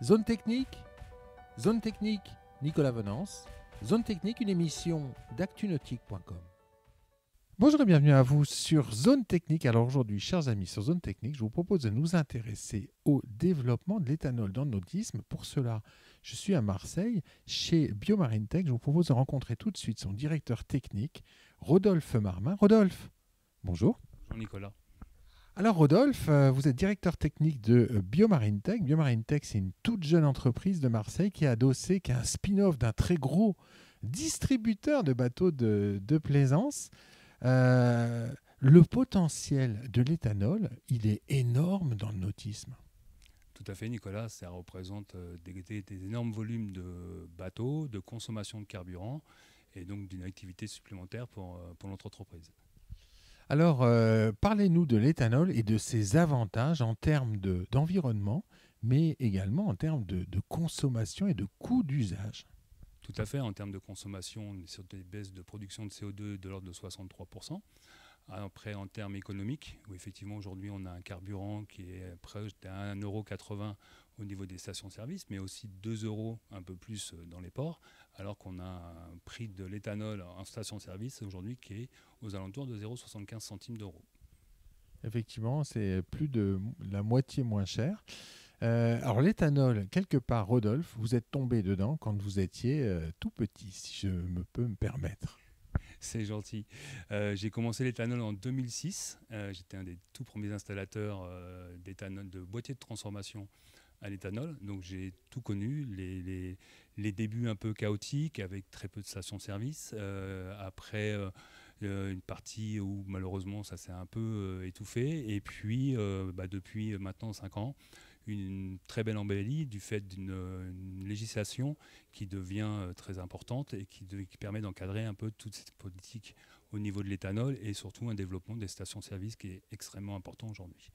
Zone technique, Nicolas Venance. Zone technique, une émission d'actunautique.com. Bonjour et bienvenue à vous sur Zone technique. Alors aujourd'hui, chers amis, sur Zone technique, je vous propose de nous intéresser au développement de l'éthanol dans le nautisme. Pour cela, je suis à Marseille, chez BioMarineTech. Je vous propose de rencontrer tout de suite son directeur technique, Rodolphe Marmin. Rodolphe, bonjour. Bonjour Nicolas. Alors Rodolphe, vous êtes directeur technique de BioMarineTech. BioMarineTech, c'est une toute jeune entreprise de Marseille qui est adossée, qui est un spin-off d'un très gros distributeur de bateaux de plaisance. Le potentiel de l'éthanol, il est énorme dans le nautisme. Tout à fait Nicolas, ça représente des énormes volumes de bateaux, de consommation de carburant et donc d'une activité supplémentaire pour notre entreprise. Alors, parlez-nous de l'éthanol et de ses avantages en termes d'environnement, mais également en termes de consommation et de coût d'usage. Tout à fait, en termes de consommation, on est sur des baisses de production de CO2 de l'ordre de 63%. Après, en termes économiques, où effectivement aujourd'hui on a un carburant qui est proche d'1,80 € au niveau des stations-service, mais aussi 2 € un peu plus dans les ports, alors qu'on a un prix de l'éthanol en station-service aujourd'hui qui est aux alentours de 0,75 centimes d'euros. Effectivement, c'est plus de la moitié moins cher. Alors l'éthanol, quelque part, Rodolphe, vous êtes tombé dedans quand vous étiez tout petit, si je peux me permettre. C'est gentil. J'ai commencé l'éthanol en 2006. J'étais un des tout premiers installateurs d'éthanol, de boîtiers de transformation à l'éthanol. Donc j'ai tout connu, les débuts un peu chaotiques avec très peu de stations-service. Après une partie où malheureusement ça s'est un peu étouffé. Et puis depuis maintenant 5 ans, une très belle embellie du fait d'une législation qui devient très importante et qui permet d'encadrer un peu toute cette politique au niveau de l'éthanol et surtout un développement des stations-service qui est extrêmement important aujourd'hui.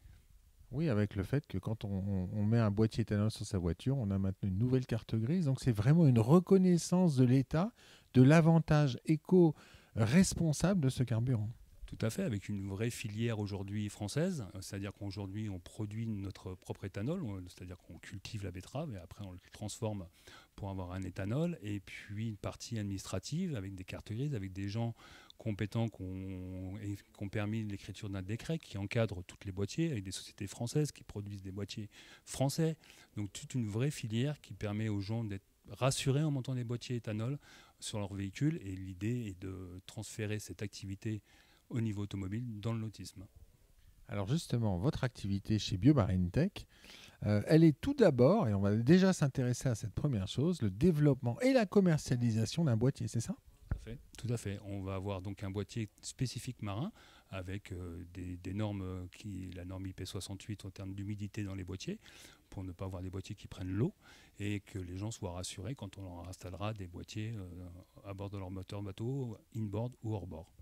Oui, avec le fait que quand on met un boîtier éthanol sur sa voiture, on a maintenant une nouvelle carte grise. Donc c'est vraiment une reconnaissance de l'État de l'avantage éco-responsable de ce carburant. Tout à fait, avec une vraie filière aujourd'hui française, c'est-à-dire qu'aujourd'hui on produit notre propre éthanol, c'est-à-dire qu'on cultive la betterave et après on le transforme pour avoir un éthanol, et puis une partie administrative avec des cartes grises, avec des gens compétents qui ont permis l'écriture d'un décret qui encadre toutes les boîtiers, avec des sociétés françaises qui produisent des boîtiers français. Donc toute une vraie filière qui permet aux gens d'être rassurés en montant des boîtiers éthanol sur leur véhicule, et l'idée est de transférer cette activité au niveau automobile dans le nautisme. Alors justement, votre activité chez BioMarineTech, elle est tout d'abord, et on va déjà s'intéresser à cette première chose, le développement et la commercialisation d'un boîtier, c'est ça ? Tout à fait. On va avoir donc un boîtier spécifique marin avec des normes, la norme IP68 en termes d'humidité dans les boîtiers, pour ne pas avoir des boîtiers qui prennent l'eau, et que les gens soient rassurés quand on leur installera des boîtiers à bord de leur moteur bateau, inboard ou hors-bord.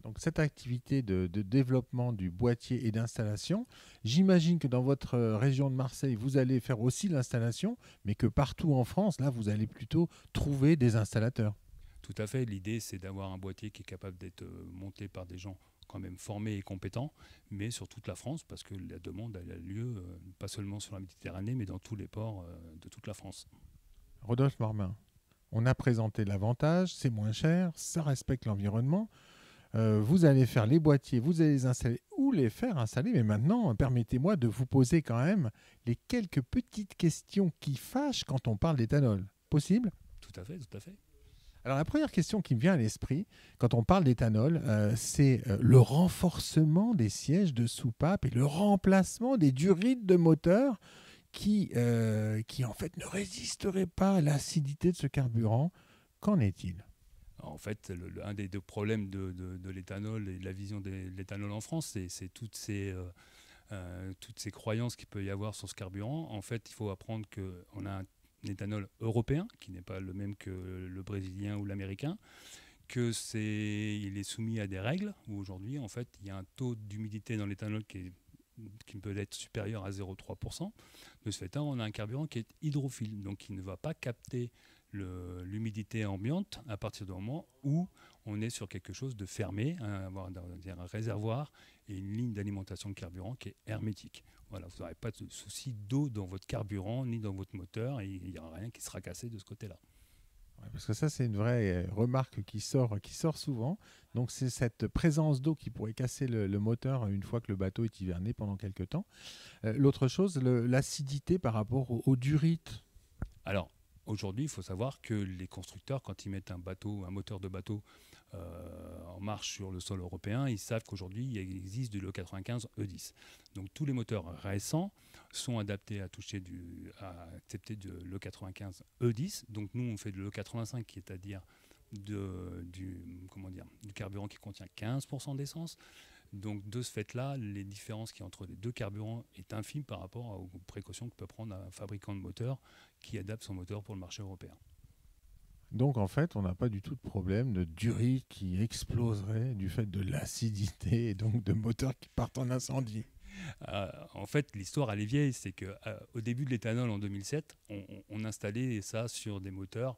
Donc cette activité de développement du boîtier et d'installation, j'imagine que dans votre région de Marseille, vous allez faire aussi l'installation, mais que partout en France, là, vous allez plutôt trouver des installateurs. Tout à fait. L'idée, c'est d'avoir un boîtier qui est capable d'être monté par des gens quand même formés et compétents, mais sur toute la France, parce que la demande elle a lieu pas seulement sur la Méditerranée, mais dans tous les ports de toute la France. Rodolphe Marmin, on a présenté l'avantage, c'est moins cher, ça respecte l'environnement. Vous allez faire les boîtiers, vous allez les installer ou les faire installer, mais maintenant, permettez-moi de vous poser quand même les quelques petites questions qui fâchent quand on parle d'éthanol. Possible ? Tout à fait, tout à fait. Alors la première question qui me vient à l'esprit quand on parle d'éthanol, c'est le renforcement des sièges de soupape et le remplacement des durites de moteur qui en fait ne résisteraient pas à l'acidité de ce carburant. Qu'en est-il ? En fait, un des deux problèmes de l'éthanol et de la vision de l'éthanol en France, c'est toutes ces croyances qu'il peut y avoir sur ce carburant. En fait, il faut apprendre qu'on a un éthanol européen, qui n'est pas le même que le brésilien ou l'américain, il est soumis à des règles, où aujourd'hui, en fait, il y a un taux d'humidité dans l'éthanol qui peut être supérieur à 0,3%. De ce fait, on a un carburant qui est hydrophile, donc qui ne va pas capter l'humidité ambiante à partir du moment où on est sur quelque chose de fermé, avoir un réservoir et une ligne d'alimentation de carburant qui est hermétique. Voilà, vous n'aurez pas de souci d'eau dans votre carburant ni dans votre moteur, et il n'y aura rien qui sera cassé de ce côté-là. Ouais, parce que ça, c'est une vraie remarque qui sort souvent. Donc, c'est cette présence d'eau qui pourrait casser le moteur une fois que le bateau est hiverné pendant quelques temps. L'autre chose, l'acidité par rapport au durite. Alors, aujourd'hui, il faut savoir que les constructeurs, quand ils mettent un moteur de bateau en marche sur le sol européen, ils savent qu'aujourd'hui, il existe du LE95 E10. Donc, tous les moteurs récents sont adaptés à accepter du LE95 E10. Donc, nous, on fait de l'E85, qui est à dire du carburant qui contient 15% d'essence. Donc de ce fait-là, les différences qu'il y a entre les deux carburants est infime par rapport aux précautions que peut prendre un fabricant de moteur qui adapte son moteur pour le marché européen. Donc, en fait, on n'a pas du tout de problème de durite qui exploserait du fait de l'acidité et donc de moteurs qui partent en incendie. En fait, l'histoire, elle est vieille. C'est qu'au début de l'éthanol, en 2007, on installait ça sur des moteurs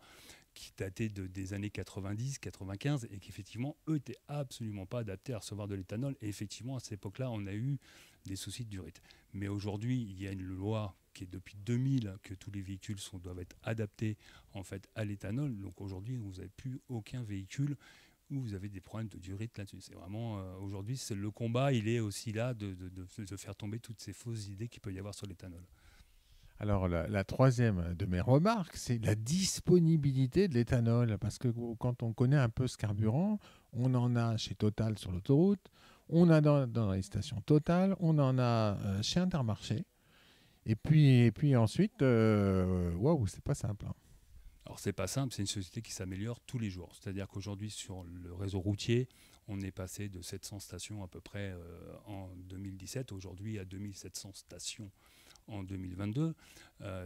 qui dataient des années 90-95 et qui, effectivement, eux, n'étaient absolument pas adaptés à recevoir de l'éthanol. Et effectivement, à cette époque-là, on a eu des soucis de durite. Mais aujourd'hui, il y a une loi qui est depuis 2000 que tous les véhicules doivent être adaptés en fait, à l'éthanol. Donc aujourd'hui, vous n'avez plus aucun véhicule où vous avez des problèmes de durite là-dessus. C'est vraiment, aujourd'hui, le combat, il est aussi là de faire tomber toutes ces fausses idées qu'il peut y avoir sur l'éthanol. Alors, la troisième de mes remarques, c'est la disponibilité de l'éthanol. Parce que quand on connaît un peu ce carburant, on en a chez Total sur l'autoroute, on a dans les stations Total, on en a chez Intermarché. Et puis ensuite, waouh, c'est pas simple. Hein. Alors, c'est pas simple, c'est une société qui s'améliore tous les jours. C'est-à-dire qu'aujourd'hui, sur le réseau routier, on est passé de 700 stations à peu près en 2017, aujourd'hui à 2700 stations en 2022.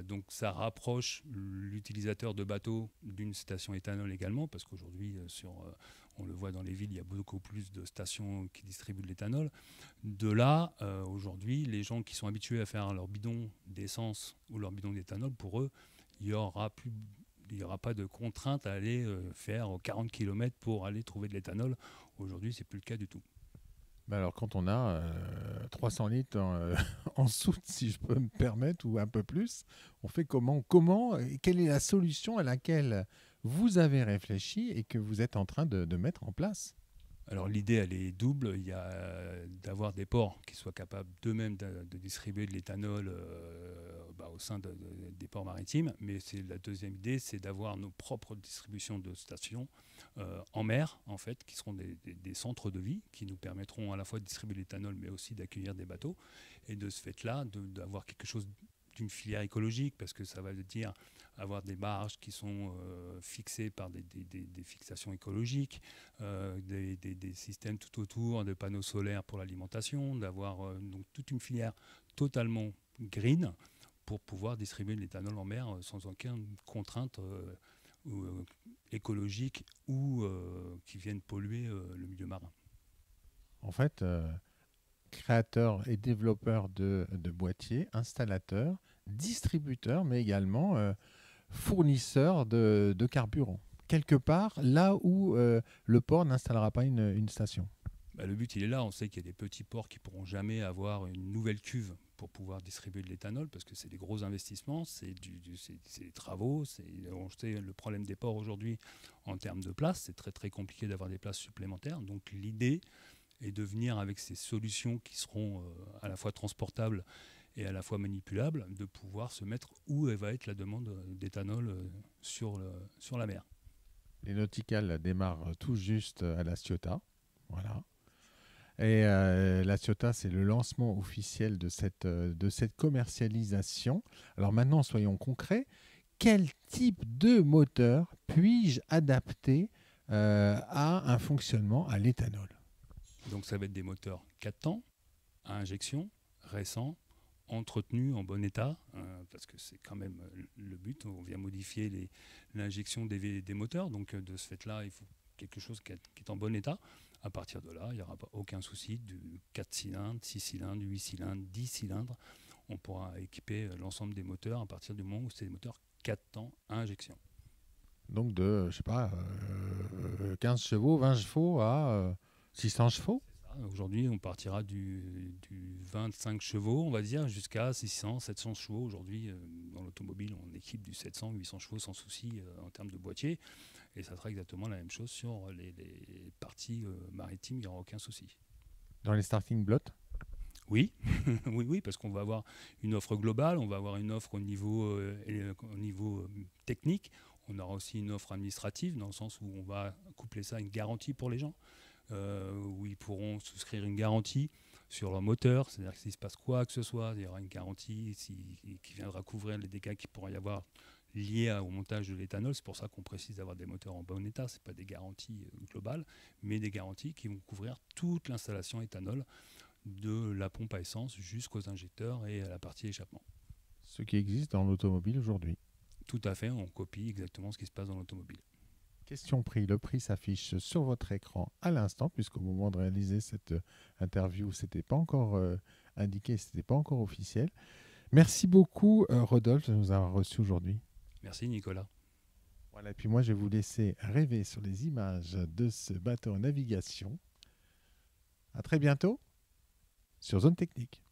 Donc ça rapproche l'utilisateur de bateau d'une station éthanol également, parce qu'aujourd'hui, on le voit dans les villes, il y a beaucoup plus de stations qui distribuent de l'éthanol. De là, aujourd'hui, les gens qui sont habitués à faire leur bidon d'essence ou leur bidon d'éthanol, pour eux, il n'y aura pas de contrainte à aller faire 40 km pour aller trouver de l'éthanol. Aujourd'hui, ce n'est plus le cas du tout. Mais alors, quand on a 300 litres en soute, si je peux me permettre, ou un peu plus, on fait comment quelle est la solution à laquelle vous avez réfléchi et que vous êtes en train de mettre en place? Alors l'idée, elle est double. Il y a d'avoir des ports qui soient capables d'eux-mêmes de distribuer de l'éthanol au sein des ports maritimes. Mais la deuxième idée, c'est d'avoir nos propres distributions de stations en mer, en fait, qui seront des centres de vie, qui nous permettront à la fois de distribuer l'éthanol, mais aussi d'accueillir des bateaux. Et de ce fait-là, d'avoir quelque chose d'une filière écologique, parce que ça va dire avoir des barges qui sont fixées par des fixations écologiques, des systèmes tout autour, de panneaux solaires pour l'alimentation, d'avoir donc toute une filière totalement green pour pouvoir distribuer de l'éthanol en mer sans aucune contrainte écologique ou qui viennent polluer le milieu marin. En fait, créateur et développeur de boîtiers, installateur, distributeur, mais également fournisseur de carburant. Quelque part, là où le port n'installera pas une station. Le but, il est là. On sait qu'il y a des petits ports qui ne pourront jamais avoir une nouvelle cuve pour pouvoir distribuer de l'éthanol, parce que c'est des gros investissements, c'est des travaux. On sait le problème des ports aujourd'hui en termes de place. C'est très, très compliqué d'avoir des places supplémentaires. Donc l'idée est de venir avec ces solutions qui seront à la fois transportables et à la fois manipulables, de pouvoir se mettre où va être la demande d'éthanol sur la mer. Les Nautical démarrent tout juste à La Ciotat. Voilà. Et La Ciotat, c'est le lancement officiel de cette commercialisation. Alors maintenant, soyons concrets. Quel type de moteur puis-je adapter à un fonctionnement à l'éthanol? Donc ça va être des moteurs 4 temps, à injection, récents, entretenus en bon état, parce que c'est quand même le but. On vient modifier l'injection des moteurs. Donc de ce fait-là, il faut quelque chose qui est en bon état. À partir de là, il n'y aura pas aucun souci du 4 cylindres, 6 cylindres, 8 cylindres, 10 cylindres. On pourra équiper l'ensemble des moteurs à partir du moment où c'est des moteurs 4 temps à injection. Donc de, 15 chevaux, 20 chevaux à 600 chevaux. Aujourd'hui, on partira du 25 chevaux, on va dire, jusqu'à 600, 700 chevaux. Aujourd'hui, dans l'automobile, on équipe du 700, 800 chevaux sans souci en termes de boîtier. Et ça sera exactement la même chose sur les parties maritimes, il n'y aura aucun souci. Dans les starting blocks? Oui, oui, parce qu'on va avoir une offre globale, on va avoir une offre au niveau technique, on aura aussi une offre administrative, dans le sens où on va coupler ça à une garantie pour les gens, où ils pourront souscrire une garantie sur leur moteur, c'est-à-dire que s'il se passe quoi que ce soit, il y aura une garantie qui viendra couvrir les dégâts qu'il pourrait y avoir liés au montage de l'éthanol. C'est pour ça qu'on précise d'avoir des moteurs en bon état, ce n'est pas des garanties globales, mais des garanties qui vont couvrir toute l'installation éthanol, de la pompe à essence jusqu'aux injecteurs et à la partie échappement. Ce qui existe dans l'automobile aujourd'hui. Tout à fait, on copie exactement ce qui se passe dans l'automobile. Question prix. Le prix s'affiche sur votre écran à l'instant, puisqu'au moment de réaliser cette interview, ce n'était pas encore indiqué, ce n'était pas encore officiel. Merci beaucoup, Rodolphe, de nous avoir reçus aujourd'hui. Merci, Nicolas. Voilà, et puis moi, je vais vous laisser rêver sur les images de ce bateau en navigation. À très bientôt sur Zone Technique.